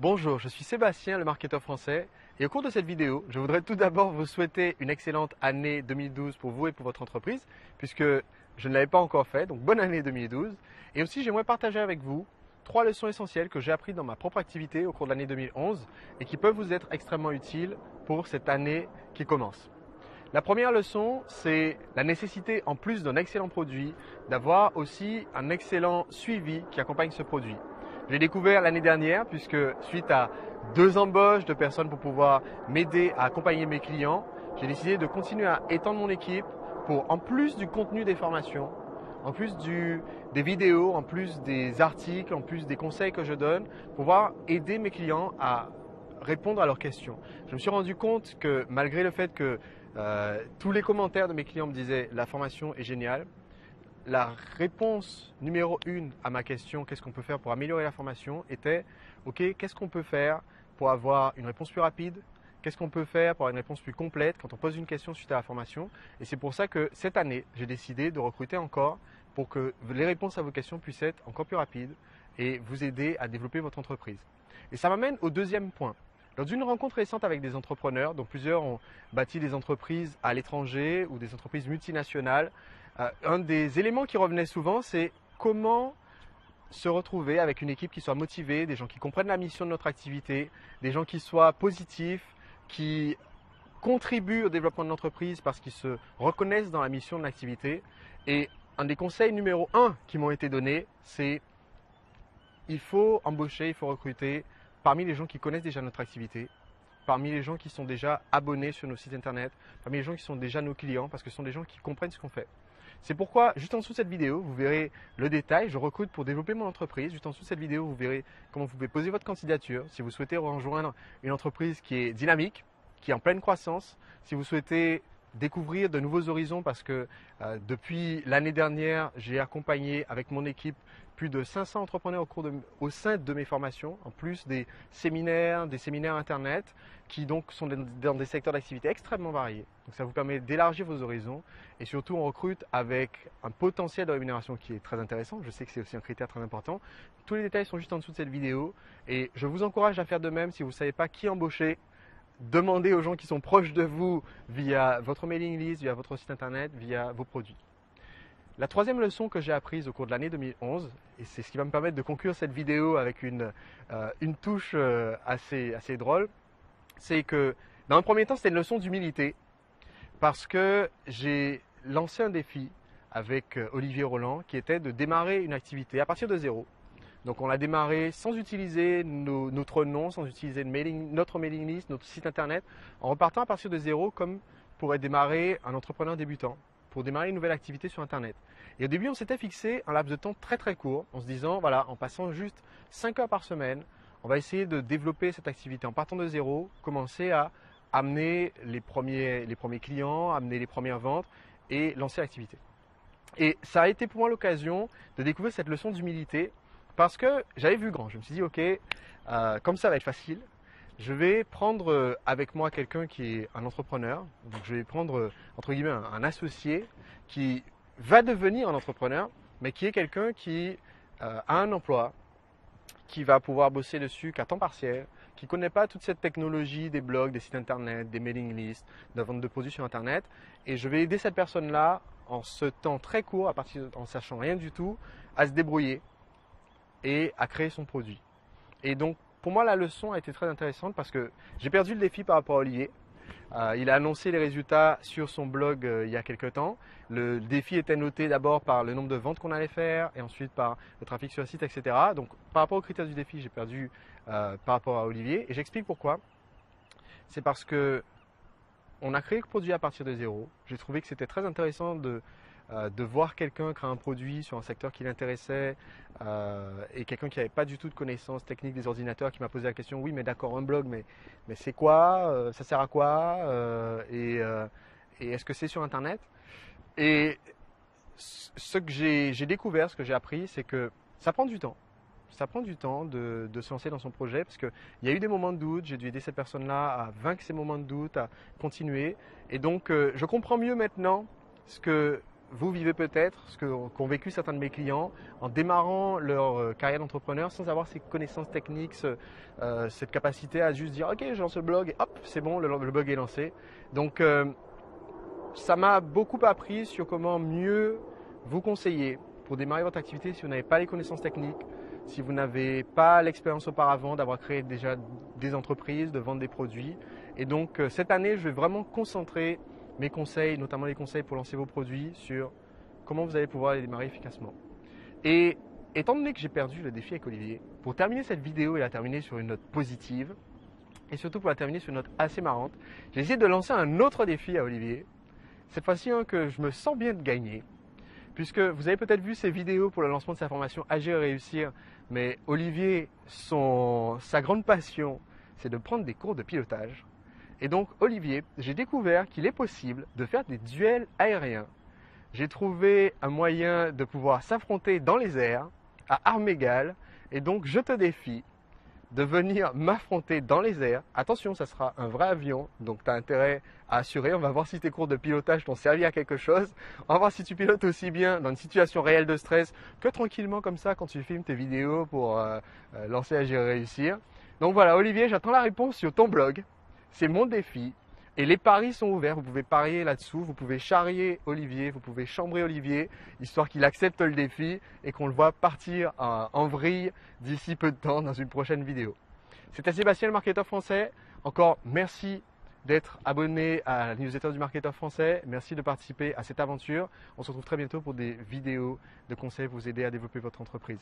Bonjour, je suis Sébastien, le marketeur français, et au cours de cette vidéo, je voudrais tout d'abord vous souhaiter une excellente année 2012 pour vous et pour votre entreprise, puisque je ne l'avais pas encore fait, donc bonne année 2012. Et aussi, j'aimerais partager avec vous 3 leçons essentielles que j'ai apprises dans ma propre activité au cours de l'année 2011 et qui peuvent vous être extrêmement utiles pour cette année qui commence. La première leçon, c'est la nécessité, en plus d'un excellent produit, d'avoir aussi un excellent suivi qui accompagne ce produit. J'ai découvert l'année dernière, puisque suite à 2 embauches de personnes pour pouvoir m'aider à accompagner mes clients, j'ai décidé de continuer à étendre mon équipe pour, en plus du contenu des formations, en plus des vidéos, en plus des articles, en plus des conseils que je donne, pouvoir aider mes clients à répondre à leurs questions. Je me suis rendu compte que malgré le fait que tous les commentaires de mes clients me disaient la formation est géniale, la réponse numéro 1 à ma question qu'est-ce qu'on peut faire pour améliorer la formation était ok, qu'est-ce qu'on peut faire pour avoir une réponse plus rapide, qu'est-ce qu'on peut faire pour avoir une réponse plus complète quand on pose une question suite à la formation. Et c'est pour ça que cette année j'ai décidé de recruter encore pour que les réponses à vos questions puissent être encore plus rapides et vous aider à développer votre entreprise. Et ça m'amène au deuxième point. Lors d'une rencontre récente avec des entrepreneurs, dont plusieurs ont bâti des entreprises à l'étranger ou des entreprises multinationales, un des éléments qui revenait souvent, c'est comment se retrouver avec une équipe qui soit motivée, des gens qui comprennent la mission de notre activité, des gens qui soient positifs, qui contribuent au développement de l'entreprise parce qu'ils se reconnaissent dans la mission de l'activité. Et un des conseils numéro 1 qui m'ont été donnés, c'est il faut embaucher, il faut recruter parmi les gens qui connaissent déjà notre activité, parmi les gens qui sont déjà abonnés sur nos sites internet, parmi les gens qui sont déjà nos clients, parce que ce sont des gens qui comprennent ce qu'on fait. C'est pourquoi, juste en dessous de cette vidéo, vous verrez le détail. Je recrute pour développer mon entreprise. Juste en dessous de cette vidéo, vous verrez comment vous pouvez poser votre candidature si vous souhaitez rejoindre une entreprise qui est dynamique, qui est en pleine croissance, si vous souhaitez découvrir de nouveaux horizons parce que depuis l'année dernière, j'ai accompagné avec mon équipe plus de 500 entrepreneurs au sein de mes formations, en plus des séminaires internet qui donc sont dans des secteurs d'activité extrêmement variés. Donc ça vous permet d'élargir vos horizons et surtout on recrute avec un potentiel de rémunération qui est très intéressant. Je sais que c'est aussi un critère très important. Tous les détails sont juste en dessous de cette vidéo et je vous encourage à faire de même si vous ne savez pas qui embaucher. Demandez aux gens qui sont proches de vous via votre mailing list, via votre site internet, via vos produits. La troisième leçon que j'ai apprise au cours de l'année 2011, et c'est ce qui va me permettre de conclure cette vidéo avec une touche assez drôle, c'est que dans un premier temps, c'était une leçon d'humilité parce que j'ai lancé un défi avec Olivier Roland qui était de démarrer une activité à partir de zéro. Donc on l'a démarré sans utiliser notre nom, sans utiliser notre mailing list, notre site internet, en repartant à partir de zéro comme pourrait démarrer un entrepreneur débutant, pour démarrer une nouvelle activité sur internet. Et au début on s'était fixé un laps de temps très court en se disant voilà, en passant juste 5 heures par semaine, on va essayer de développer cette activité en partant de zéro, commencer à amener les premiers clients, amener les premières ventes et lancer l'activité. Et ça a été pour moi l'occasion de découvrir cette leçon d'humilité parce que j'avais vu grand. Je me suis dit, ok, comme ça va être facile, je vais prendre avec moi quelqu'un qui est un entrepreneur. Donc je vais prendre, entre guillemets, un associé qui va devenir un entrepreneur, mais qui est quelqu'un qui a un emploi, qui va pouvoir bosser dessus qu'à temps partiel, qui ne connaît pas toute cette technologie des blogs, des sites internet, des mailing lists, de vente de produits sur internet. Et je vais aider cette personne-là en ce temps très court, en sachant rien du tout, à se débrouiller et à créer son produit. Et donc, pour moi, la leçon a été très intéressante parce que j'ai perdu le défi par rapport à Olivier. Il a annoncé les résultats sur son blog il y a quelques temps. Le défi était noté d'abord par le nombre de ventes qu'on allait faire et ensuite par le trafic sur le site, etc. Donc, par rapport aux critères du défi, j'ai perdu par rapport à Olivier. Et j'explique pourquoi. C'est parce que on a créé le produit à partir de zéro. J'ai trouvé que c'était très intéressant de voir quelqu'un créer un produit sur un secteur qui l'intéressait et quelqu'un qui n'avait pas du tout de connaissances techniques des ordinateurs qui m'a posé la question, oui mais d'accord un blog, mais c'est quoi, ça sert à quoi et est-ce que c'est sur internet? Et ce que j'ai découvert, ce que j'ai appris, c'est que ça prend du temps. Ça prend du temps de se lancer dans son projet parce qu'il y a eu des moments de doute, j'ai dû aider cette personne-là à vaincre ces moments de doute, à continuer. Et donc je comprends mieux maintenant ce que vous vivez peut-être, ce qu'ont vécu certains de mes clients en démarrant leur carrière d'entrepreneur sans avoir ces connaissances techniques, cette capacité à juste dire ok, je lance le blog et hop, c'est bon, le blog est lancé. Donc ça m'a beaucoup appris sur comment mieux vous conseiller pour démarrer votre activité si vous n'avez pas les connaissances techniques, si vous n'avez pas l'expérience auparavant d'avoir créé déjà des entreprises, de vendre des produits. Et donc cette année, je vais vraiment concentrer mes conseils, notamment les conseils pour lancer vos produits, sur comment vous allez pouvoir les démarrer efficacement. Et étant donné que j'ai perdu le défi avec Olivier, pour terminer cette vidéo et la terminer sur une note positive, et surtout pour la terminer sur une note assez marrante, j'ai essayé de lancer un autre défi à Olivier, cette fois-ci que je me sens bien de gagner, puisque vous avez peut-être vu ces vidéos pour le lancement de sa formation Agir et Réussir, mais Olivier, sa grande passion, c'est de prendre des cours de pilotage. Et donc Olivier, j'ai découvert qu'il est possible de faire des duels aériens. J'ai trouvé un moyen de pouvoir s'affronter dans les airs, à armes égales, et donc je te défie de venir m'affronter dans les airs. Attention, ça sera un vrai avion, donc tu as intérêt à assurer. On va voir si tes cours de pilotage t'ont servi à quelque chose. On va voir si tu pilotes aussi bien dans une situation réelle de stress que tranquillement comme ça quand tu filmes tes vidéos pour lancer Agir et Réussir. Donc voilà, Olivier, j'attends la réponse sur ton blog. C'est mon défi. Et les paris sont ouverts, vous pouvez parier là-dessous, vous pouvez charrier Olivier, vous pouvez chambrer Olivier, histoire qu'il accepte le défi et qu'on le voit partir en vrille d'ici peu de temps dans une prochaine vidéo. C'était Sébastien, le marketeur français. Encore merci d'être abonné à la newsletter du marketeur français. Merci de participer à cette aventure. On se retrouve très bientôt pour des vidéos de conseils pour vous aider à développer votre entreprise.